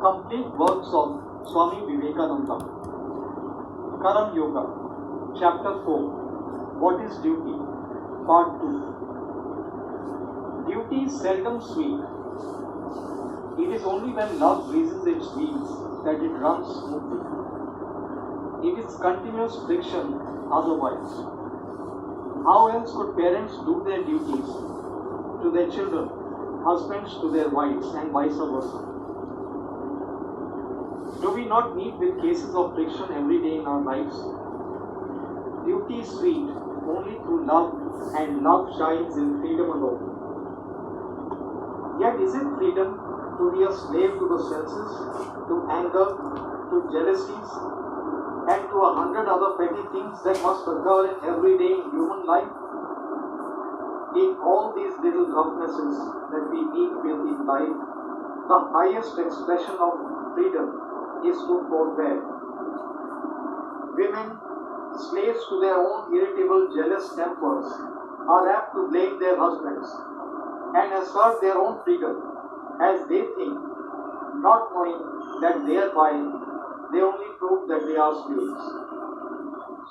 Complete works of Swami Vivekananda. Karam Yoga, Chapter 4. What is duty? Part 2. Duty is seldom sweet. It is only when love greases its wheels that it runs smoothly. It is continuous friction otherwise. How else could parents do their duties to their children, husbands to their wives, and vice versa? Do we not meet with cases of friction every day in our lives? Duty is sweet only through love, and love shines in freedom alone. Yet is it freedom to be a slave to the senses, to anger, to jealousies, and to 100 other petty things that must occur in everyday human life? In all these little roughnesses that we meet with in life, the highest expression of freedom is to forbear. Women, slaves to their own irritable, jealous tempers, are apt to blame their husbands and assert their own freedom as they think, not knowing that thereby they only prove that they are slaves.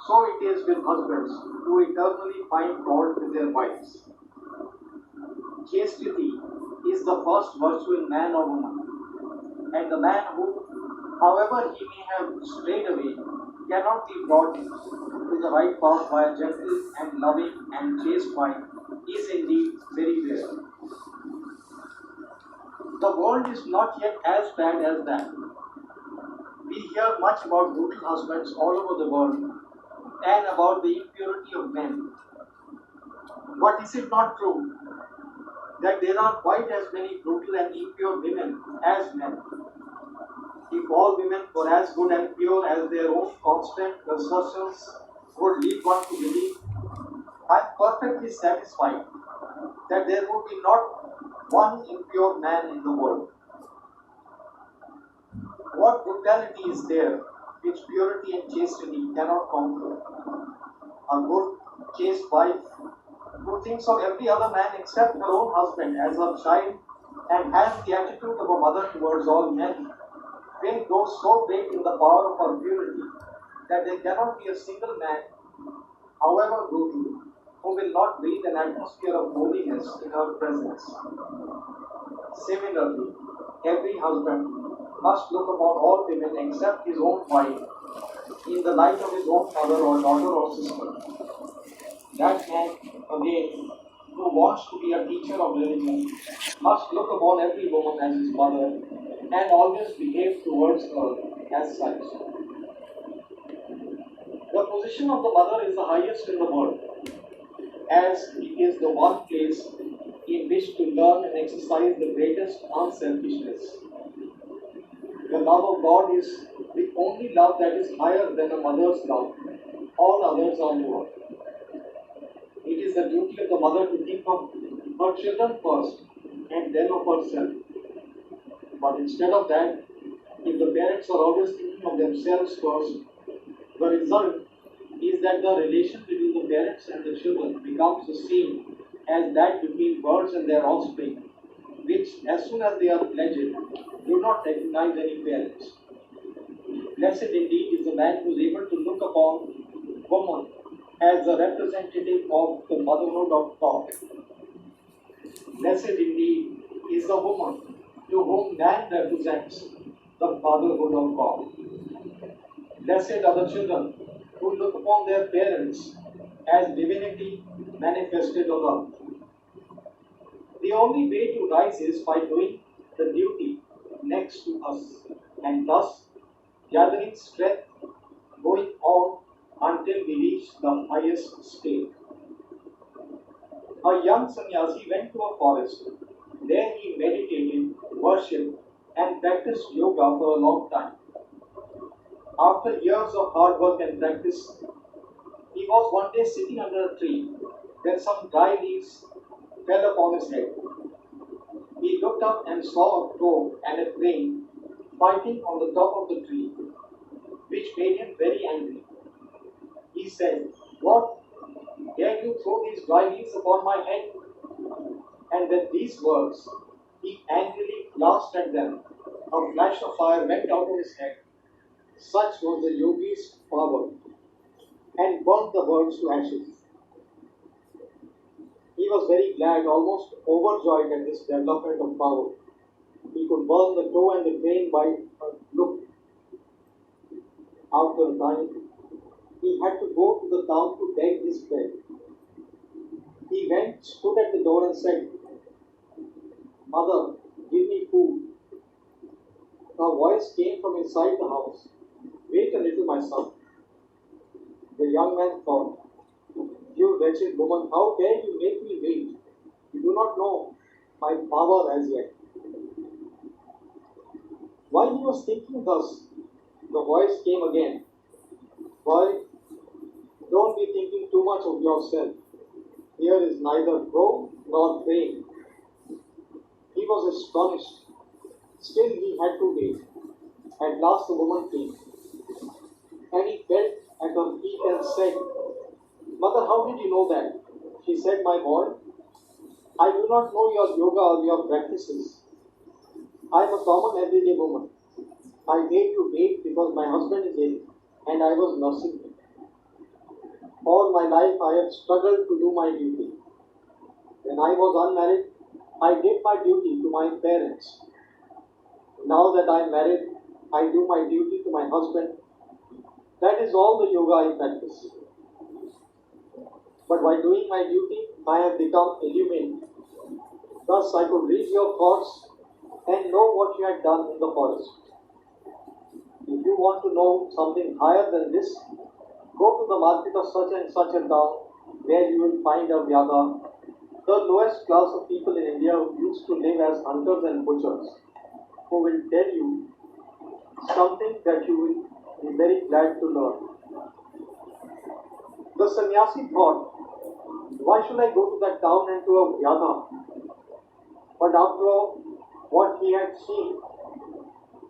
So it is with husbands who eternally find fault with their wives. Chastity is the first virtue in man or woman, and the man who, however he may have strayed away, cannot be brought to the right path by a gentle and loving and chaste wife is indeed very rare. The world is not yet as bad as that. We hear much about brutal husbands all over the world and about the impurity of men. But is it not true that there are quite as many brutal and impure women as men? If all women were as good and pure as their own constant assertions would lead one to believe, I am perfectly satisfied that there would be not one impure man in the world. What brutality is there which purity and chastity cannot conquer? A good, chaste wife who thinks of every other man except her own husband as her child and has the attitude of a mother towards all men will grow so great in the power of her purity that there cannot be a single man, however brutal, who will not breathe an atmosphere of holiness in her presence. Similarly, every husband must look upon all women except his own wife in the light of his own mother or daughter or sister. That man, again, who wants to be a teacher of religion, must look upon every woman as his mother and always behave towards her as such. The position of the mother is the highest in the world, as it is the one place in which to learn and exercise the greatest unselfishness. The love of God is the only love that is higher than a mother's love. All others are lower. It is the duty of the mother to think of her children first and then of herself. But instead of that, if the parents are always thinking of themselves first, the result is that the relation between the parents and the children becomes the same as that between birds and their offspring, which, as soon as they are fledged, do not recognize any parents. Blessed indeed is the man who is able to look upon woman as the representative of the motherhood of God. Blessed indeed is the woman to whom man represents the fatherhood of God. Blessed are the children who look upon their parents as divinity manifested on earth. The only way to rise is by doing the duty next to us, and thus gathering strength, going on until we reach the highest state. A young sannyasi went to a forest. There he meditated, worshipped, and practiced yoga for a long time. After years of hard work and practice, he was one day sitting under a tree when some dry leaves fell upon his head. He looked up and saw a crow and a crane fighting on the top of the tree, which made him very angry. He said, "What? Dare you throw these dry leaves upon my head?" And with these words, he angrily glanced at them A flash of fire went out of his head. Such was the yogi's power, and burnt the birds to ashes. He was very glad, almost overjoyed at this development of power. He could burn the toe and the grain by a look. After a time, he had to go to the town to beg his bread. He went, stood at the door and said, "Mother, give me food." A voice came from inside the house. "Wait a little, my son." The young man thought, "You wretched woman, how dare you make me wait? You do not know my power as yet." While he was thinking thus, the voice came again. "Boy, don't be thinking too much of yourself. Here is neither crow nor crane." He was astonished. Still he had to wait. At last the woman came, and he fell at her feet and said, "Mother, how did you know that?" She said, "My boy, I do not know your yoga or your practices. I am a common everyday woman. I made you wait because my husband is ill and I was nursing him. All my life I have struggled to do my duty. When I was unmarried, I did my duty to my parents. Now that I am married, I do my duty to my husband. That is all the yoga I practice. But by doing my duty, I have become illumined. Thus I could read your thoughts and know what you had done in the forest. If you want to know something higher than this, go to the market of such and such a town where you will find a Vyada, the lowest class of people in India who used to live as hunters and butchers, who will tell you something that you will be very glad to learn." The sannyasi thought, "Why should I go to that town and to a Vyada?" But after all, what he had seen,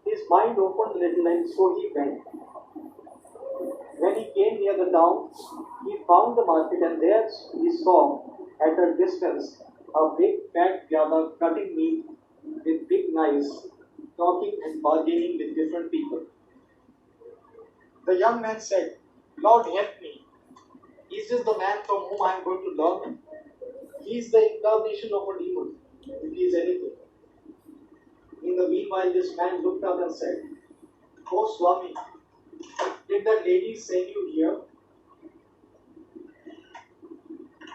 his mind opened a little and so he went. When he came near the town, he found the market and there he saw at a distance a big fat Vyada cutting meat with big knives, talking and bargaining with different people. The young man said, "Lord, help me. Is this the man from whom I am going to learn? He is the incarnation of a demon, if he is anything." In the meanwhile, this man looked up and said, "Oh Swami, did that lady send you here?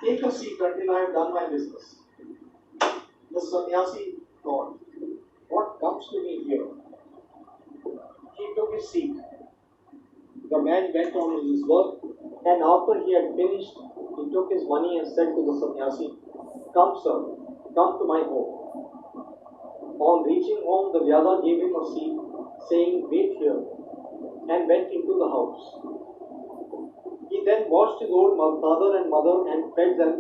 Take a seat until I have done my business." The sannyasi thought, "What comes to me here?" He took his seat. The man went on with his work, and after he had finished, he took his money and said to the sannyasi, "Come, sir, come to my home." On reaching home, the Vyada gave him a seat, saying, "Wait here," and went into the house. He then washed his old father and mother and fed them,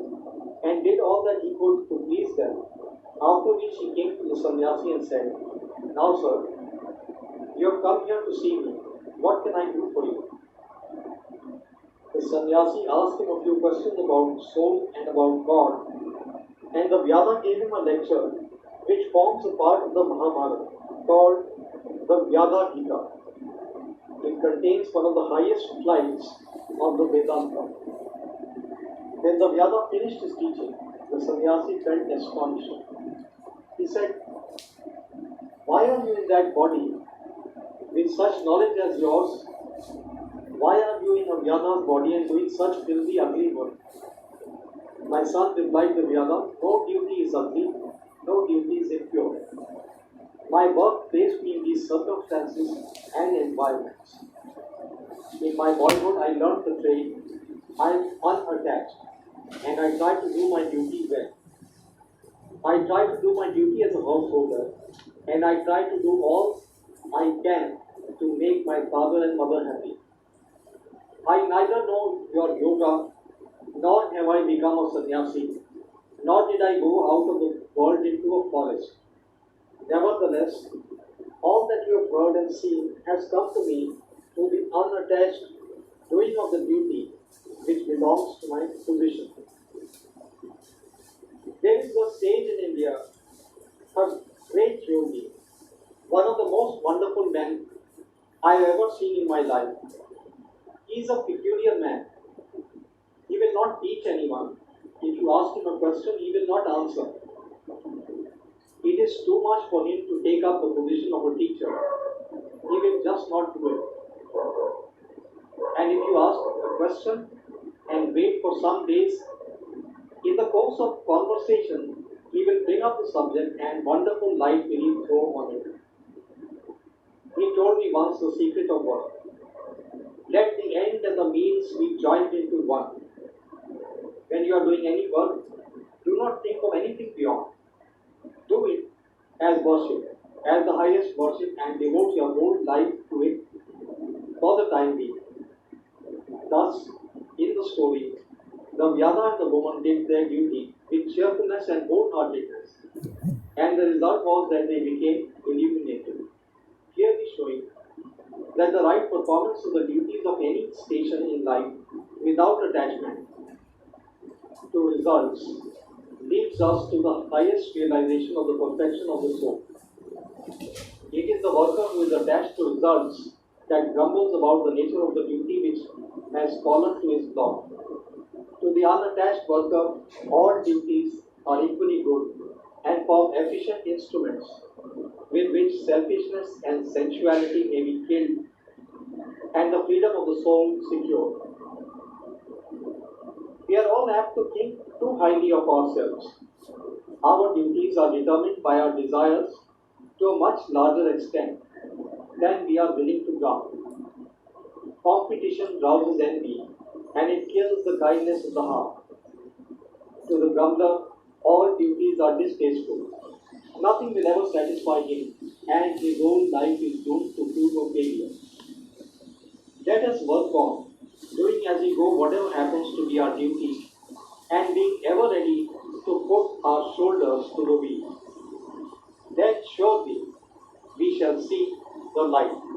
and did all that he could to please them. After which he came to the sannyasi and said, "Now, sir, you have come here to see me. What can I do for you?" The sannyasi asked him a few questions about soul and about God, and the Vyada gave him a lecture which forms a part of the Mahabharata, called the Vyada Gita. It contains one of the highest flights of the Vedanta. When the Vyada finished his teaching, the sannyasi felt astonishment. He said, "Why are you in that body with such knowledge as yours? Why are you in a Vyada's body and doing such filthy, ugly work?" "My son," replied the Vyada, "no duty is ugly, no duty is impure. My work placed me in these circumstances and environments. In my boyhood, I learned the trade. I am unattached, and I try to do my duty well. I try to do my duty as a householder, and I try to do all I can to make my father and mother happy. I neither know your yoga, nor have I become a sannyasi, nor did I go out of the world into a forest. Nevertheless, all that you have heard and seen has come to me through the unattached doing of the duty which belongs to my position. There is a sage in India, a great yogi. one of the most wonderful men I have ever seen in my life. He is a peculiar man. He will not teach anyone. If you ask him a question, he will not answer. It is too much for him to take up the position of a teacher. He will just not do it. And if you ask a question and wait for some days, in the course of conversation, he will bring up the subject and wonderful light will he throw on it. He told me once the secret of work. Let the end and the means be joined into one. When you are doing any work, do not think of anything beyond. Do it as worship, as the highest worship, and devote your whole life to it for the time being. Thus, in the story, the Vyada and the woman did their duty with cheerfulness and wholeheartedness, and the result was that they became illuminated, clearly showing that the right performance of the duties of any station in life without attachment to results leads us to the highest realization of the perfection of the soul. It is the worker who is attached to results that grumbles about the nature of the duty which has fallen to his lot. To the unattached worker, all duties are equally good and form efficient instruments with which selfishness and sensuality may be killed and the freedom of the soul secured. We are all apt to think too highly of ourselves. Our duties are determined by our desires to a much larger extent than we are willing to grant. Competition rouses envy and it kills the kindness of the heart. To the grumbler, all duties are distasteful. Nothing will ever satisfy him, and his whole life is doomed to prove a failure. Let us work on, doing as we go whatever happens to be our duty, and being ever ready to put our shoulders to the wheel. Then surely we shall see the light.